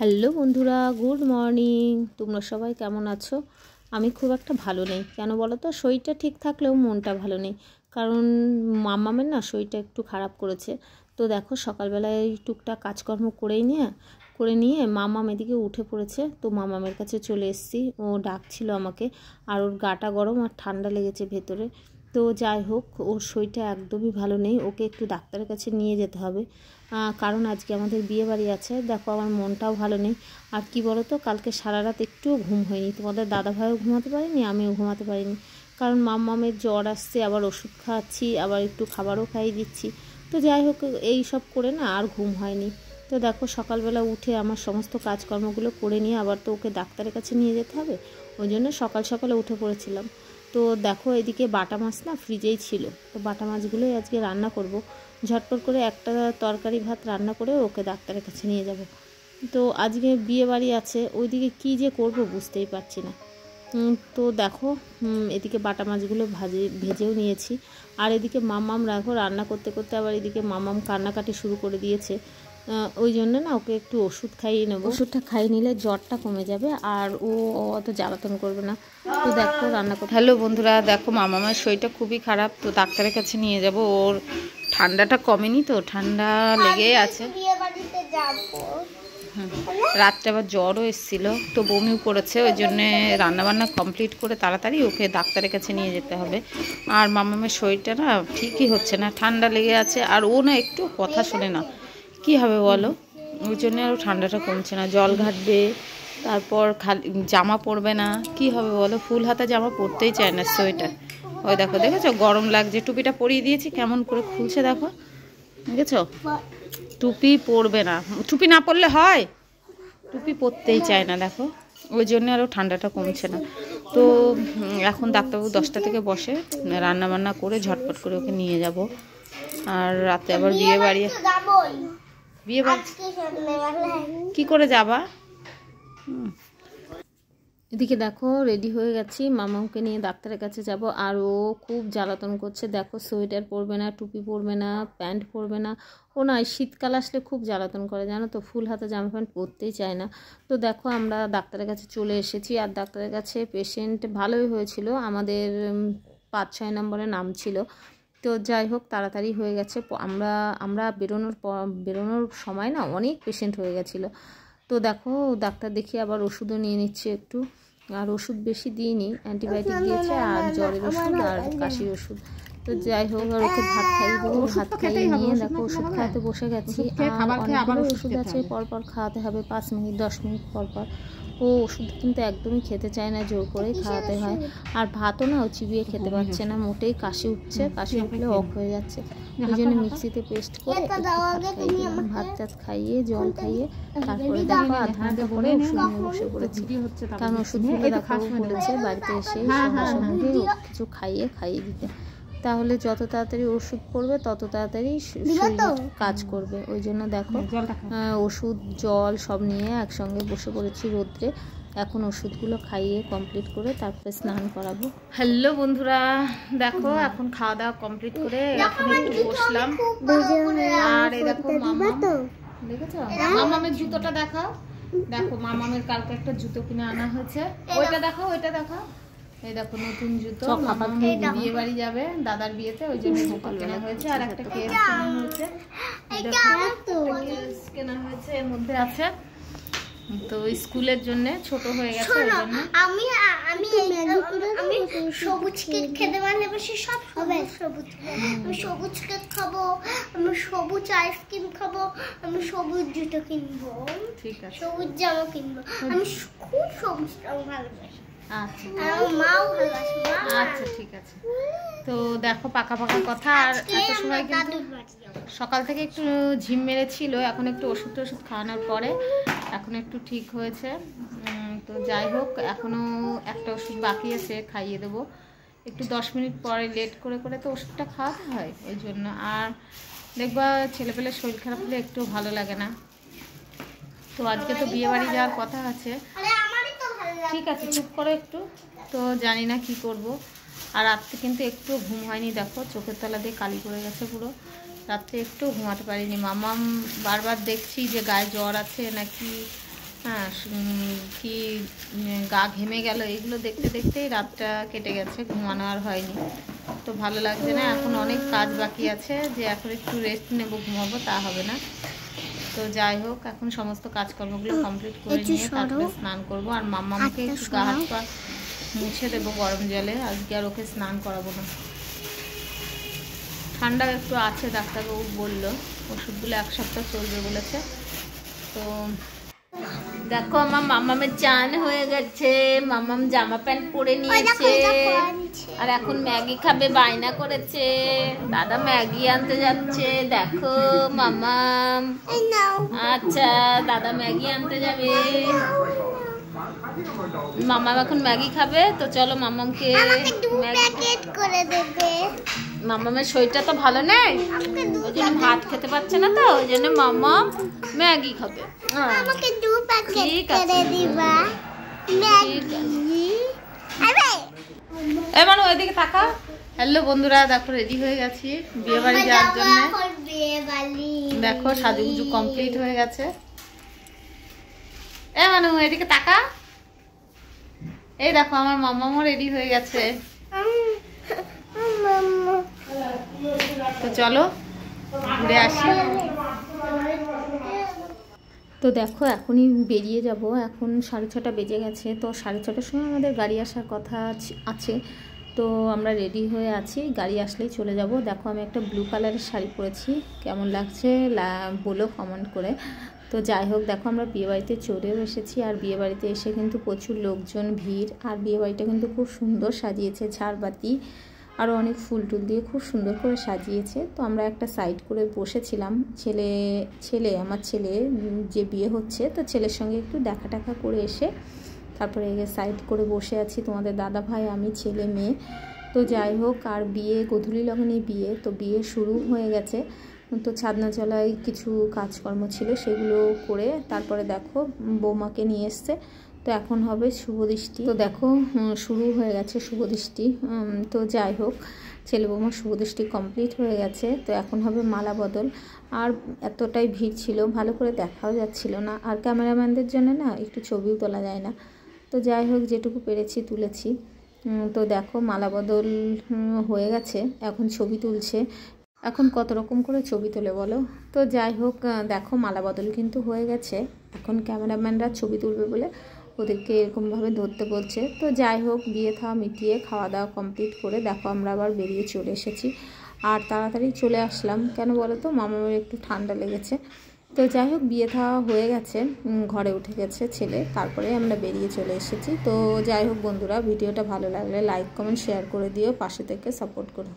Hello বন্ধুরা, good morning. তোমরা সবাই কেমন আছো? আমি খুব একটা ভালো নেই। কেন বলো তো? শরীরটা ঠিক থাকলেও মনটা ভালো নেই, কারণ মাম্মামের না শরীরটা একটু খারাপ করেছে। তো দেখো সকালবেলায় টুকটাক কাজকর্ম করে নিয়ে মাম্মাম এদিকে উঠে পড়েছে। তো মাম্মামের কাছে চলে এসেছি। ও ডাকছিল আমাকে, আর ওর গাটা গরম আর ঠান্ডা লেগেছে ভেতরে। তো যাই হোক, ওর শরীরটা একদমই ভালো নেই, ওকে একটু ডাক্তারের কাছে নিয়ে যেতে হবে, কারণ আজকে আমাদের বিয়ে বাড়ি আছে। দেখো আমার মনটাও ভালো নেই। আর কি বলো তো, কালকে সারা রাত একটুও ঘুম হয়নি। তোমাদের দাদাভাইও ঘুমাতে পারিনি, আমিও ঘুমাতে পারিনি, কারণ মাম্মামের জ্বর আসছে, আবার ওষুধ খাওয়াচ্ছি, আবার একটু খাবারও খাইয়ে দিচ্ছি। তো যাই হোক, এই সব করে না আর ঘুম হয়নি। তো দেখো সকালবেলা উঠে আমার সমস্ত কাজকর্মগুলো করে নিয়ে আবার তো ওকে ডাক্তারের কাছে নিয়ে যেতে হবে, ওই জন্য সকাল সকালে উঠে পড়েছিলাম। তো দেখো এদিকে বাটা মাছ না ফ্রিজেই ছিল, তো বাটা মাছগুলোই আজকে রান্না করব। ঝটপট করে একটা তরকারি ভাত রান্না করে ওকে ডাক্তারের কাছে নিয়ে যাব। তো আজকে বিয়ে বাড়ি আছে, ওইদিকে কী যে করব বুঝতেই পারছি না। তো দেখো এদিকে বাটা মাছগুলো ভেজেও নিয়েছি, আর এদিকে মাম্মাম রাখো রান্না করতে করতে আবার এদিকে মাম্মাম কান্নাকাটি শুরু করে দিয়েছে। ওই জন্য না ওকে একটু ওষুধ খাইয়ে নেবো, ওষুধটা খাইয়ে নিলে জ্বরটা কমে যাবে আর ও অত জ্বালাতন করবে না। তো দেখো রান্না করতে। হ্যালো বন্ধুরা, দেখো মামার শরীরটা খুবই খারাপ, তো ডাক্তারের কাছে নিয়ে যাব। ওর ঠান্ডাটা কমেনি, তো ঠান্ডা লেগেই আছে। রাত্রে আবার জ্বরও এসেছিল, তো বমিও করেছে, ওই জন্যে রান্নাবান্না কমপ্লিট করে তাড়াতাড়ি ওকে ডাক্তারের কাছে নিয়ে যেতে হবে। আর মামামের শরীরটা না ঠিকই হচ্ছে না, ঠান্ডা লেগে আছে, আর ও না একটু কথা শোনে না। কি হবে বলো? ওই জন্যে আরও ঠান্ডাটা কমছে না। জল ঘাটবে, তারপর খালি জামা পরবে না। কি হবে বলো? ফুল হাতা জামা পরতেই চায় না, সোয়েটার। ওই দেখো, দেখেছো গরম লাগছে, টুপিটা পরিয়ে দিয়েছি, কেমন করে খুলছে দেখো, দেখেছো? টুপি পরবে না, টুপি না পরলে হয়, টুপি পরতেই চায় না দেখো। ওই জন্য আরও ঠান্ডাটা কমছে না। তো এখন ডাক্তারবাবু 10টা থেকে বসে, রান্নাবান্না করে ঝটপট করে ওকে নিয়ে যাব। আর রাতে আবার বিয়ে বাড়ি কি করে যাবা? এদিকে দেখো রেডি হয়ে গেছি, মামাকে নিয়ে ডাক্তারের কাছে যাব। আর ও খুব জ্বালাতন করছে, দেখো সোয়েটার পরবে না, টুপি পরবে না, প্যান্ট পরবে না। ও না শীতকাল আসলে খুব জ্বালাতন করে, জানো তো, ফুল হাতা জামা প্যান্ট পরতেই চায় না। তো দেখো আমরা ডাক্তারের কাছে চলে এসেছি, আর ডাক্তারের কাছে পেশেন্ট ভালোই হয়েছিল, আমাদের 5-6 নম্বরে নাম ছিল। তো যাই হোক তাড়াতাড়ি হয়ে গেছে। আমরা বেরোনোর সময় না অনেক পেশেন্ট হয়ে গেছিলো। তো দেখো ডাক্তার দেখিয়ে আবার ওষুধও নিয়ে নিচ্ছে একটু, আর ওষুধ বেশি দিইনি, অ্যান্টিবায়োটিক দিয়েছে আর জ্বরের ওষুধ আর কাশির ওষুধ। তো যাই হোক, আর ওকে ভাত খাইয়ে দেবো, ভাত খাইয়ে নিয়ে দেখো ওষুধ খাওয়াতে বসে গেছি। আর অনেকগুলো ওষুধ আছে, পরপর খাওয়াতে হবে, 5 মিনিট 10 মিনিট পরপর। ও ওষুধ কিন্তু একদমই খেতে চায় না, জোর করেই খাওয়াতে হয়। আর ভাতও না ও চিবিয়ে খেতে পারছে না, মোটেই কাশি উঠছে, কাশি উঠলে অফ হয়ে যাচ্ছে। ওই জন্য মিক্সিতে পেস্ট করে ভাত টাত খাইয়ে জল খাইয়ে তারপরে দেখো আধ ঘন্টা পরে ওষুধ নিয়ে বসে পড়েছি, কারণ ওষুধ নিয়ে দেখো বলেছে বাড়িতে এসে সঙ্গে সঙ্গে কিছু খাইয়ে দিতে, তাহলে যত তাড়াতাড়ি ওষুধ পড়বে তত তাড়াতাড়ি কাজ করবে। ওই জন্য দেখো ওষুধ জল সব নিয়ে একসঙ্গে বসে পড়েছি রোদ্রে। এখন ওষুধগুলো খাইয়ে কমপ্লিট করে তারপরে স্নান করাবো। হ্যালো বন্ধুরা, দেখো এখন খাওয়া দাওয়া কমপ্লিট করে এখন একটু বসলাম। আর এই দেখো মামাম, দেখেছো মামামের জুতোটা দেখাও। দেখো মামামের কালকে একটা জুতো কিনে আনা হয়েছে, ওইটা দেখো, ওইটা দেখো। এই দেখো নতুন জুতো, মামাম বিয়ে বাড়ি যাবে দাদার বিয়েতে, ওই জন্য জুতো কেনা হয়েছে। আর একটা কেস কেনা হয়েছে, কেনা হয়েছে, এর মধ্যে আছে। তো স্কুলের জন্য ছোট হয়ে গেছে, ওই জন্য আমি সবুজ কেক খেতে ভালোবাসি, সব সবুজ। আমি সবুজ কেক খাবো, আমি সবুজ আইসক্রিম খাবো, আমি সবুজ জুতো কিনবো, ঠিক আছে, সবুজ জামা কিনবো। আমি খুব সবুজ রং ভালোবাসি। আচ্ছা, মাও ভালোবাসি। আচ্ছা ঠিক আছে। তো দেখো পাকা পাকা কথা। আর এত সময় কিন্তু সকাল থেকে একটু ঝিম মেরেছিল, এখন একটু ওষুধ খাওয়ানোর পরে এখন একটু ঠিক হয়েছে। তো যাই হোক, এখনও একটা ওষুধ বাকি আছে, খাইয়ে দেবো একটু 10 মিনিট পরে, লেট করে করে তো ওষুধটা খাওয়াতে হয়, ওই জন্য। আর দেখবা ছেলেপেলের শরীর খারাপ হলে একটু ভালো লাগে না। তো আজকে তো বিয়ে বাড়ি যাওয়ার কথা আছে, ঠিক আছে চুপ করো একটু। তো জানি না কি করব। আর রাত্রে কিন্তু একটু ঘুম হয়নি, দেখো চোখের তলা দিয়ে কালি পড়ে গেছে পুরো, রাত্রে একটু ঘুমাতে পারিনি। মামাম বারবার দেখছি যে গায়ে জ্বর আছে নাকি হ্যাঁ কি গা ঘেমে গেল, এগুলো দেখতে দেখতেই রাতটা কেটে গেছে, ঘুমানো আর হয়নি। তো ভালো লাগছে না, এখন অনেক কাজ বাকি আছে, যে এখন একটু রেস্ট নেব ঘুমাবো তা হবে না। তো যাই হোক, এখন সমস্ত কাজকর্মগুলো কমপ্লিট করে নিয়ে তারপরে স্নান করব। আর মাম্মামকে একটু গা হাত পা মুছে দেবো গরম জলে, আজকে আর ওকে স্নান করাবো না। ঠান্ডা একটু আছে, ডাক্তারবাবু বললো ওষুধগুলো 1 সপ্তাহ চলবে বলেছে। তো দেখো আমার মাম্মামের চান হয়ে গেছে, মাম্মাম জামা প্যান্ট পরে নিয়েছে আর এখন ম্যাগি খাবে বায়না করেছে। দাদা ম্যাগি আনতে যাচ্ছে, দেখো মাম্মাম। আচ্ছা দাদা ম্যাগি আনতে যাবে, মাম্মাম এখন ম্যাগি খাবে। তো চলো মাম্মামকে করে দেবে। মাম্মামের শরীরটা তো ভালো নেই, ওই জন্য ভাত খেতে পারছে না, তো ওই জন্য মাম্মাম ম্যাগি খাবে। আমাকে 2 প্যাকেট করে দিবা ম্যাগি। আরে এমন ওইদিকে তাকা। হ্যালো বন্ধুরা, দেখো রেডি হয়ে গেছি বিয়ে বাড়ি যাওয়ার জন্য। দেখো সাজুগুজু কমপ্লিট হয়ে গেছে। এমন এদিকে তাকা। এই দেখো আমার মাম্মামও রেডি হয়ে গেছে। তো চলো ঘুরে আসি। তো দেখো এখনই বেরিয়ে যাব, এখন 6:30 বেজে গেছে। তো 6:30টার সময় আমাদের গাড়ি আসার কথা আছে। তো আমরা রেডি হয়ে আছি, গাড়ি আসলেই চলে যাব। দেখো আমি একটা ব্লু কালারের শাড়ি পরেছি, কেমন লাগছে বলো কমেন্ট করে। তো যাই হোক, দেখো আমরা বিয়েবাড়িতে চলেও এসেছি। আর বিয়েবাড়িতে এসে কিন্তু প্রচুর লোকজন ভিড়। আর বিয়েবাড়িটা কিন্তু খুব সুন্দর সাজিয়েছে, ঝাড়বাতি আরও অনেক ফুল টুল দিয়ে খুব সুন্দর করে সাজিয়েছে। তো আমরা একটা সাইড করে বসেছিলাম, আমার ছেলে যে বিয়ে হচ্ছে, তো ছেলের সঙ্গে একটু দেখা টাকা করে এসে তারপরে সাইড করে বসে আছি, তোমাদের দাদা ভাই, আমি, ছেলে, মেয়ে। তো যাই হোক, আর বিয়ে গোধূলি লগনে বিয়ে, তো বিয়ে শুরু হয়ে গেছে। তো ছাদনাতলায় কিছু কাজকর্ম ছিল, সেগুলো করে তারপরে দেখো বৌমাকে নিয়ে এসছে। তো এখন হবে শুভদৃষ্টি। তো দেখো শুরু হয়ে গেছে শুভদৃষ্টি। তো যাই হোক, ছেলে বৌমার শুভদৃষ্টি কমপ্লিট হয়ে গেছে। তো এখন হবে মালা বদল। আর এতটাই ভিড় ছিল, ভালো করে দেখাও যাচ্ছিল না। আর ক্যামেরাম্যানদের জন্য না একটু ছবিও তোলা যায় না। তো যাই হোক, যেটুকু পেরেছি তুলেছি। তো দেখো মালা বদল হয়ে গেছে, এখন ছবি তুলছে। এখন কত রকম করে ছবি তোলে বলো। তো যাই হোক, দেখো মালা বদল কিন্তু হয়ে গেছে। এখন ক্যামেরাম্যানরা ছবি তুলবে বলে ওদেরকে এরকমভাবে ধরতে বলছে। তো যাই হোক, বিয়ে থাওয়া মিটিয়ে খাওয়া দাওয়া কমপ্লিট করে দেখো আমরা আবার বেরিয়ে চলে এসেছি। আর তাড়াতাড়ি চলে আসলাম কেন বলো তো, মামার একটু ঠান্ডা লেগেছে। তো যাই হোক, বিয়ে থাওয়া হয়ে গেছে, ঘরে উঠে গেছে ছেলে, তারপরে আমরা বেরিয়ে চলে এসেছি। তো যাই হোক বন্ধুরা, ভিডিওটা ভালো লাগলে লাইক কমেন্ট শেয়ার করে দিও, পাশে থেকে সাপোর্ট করো।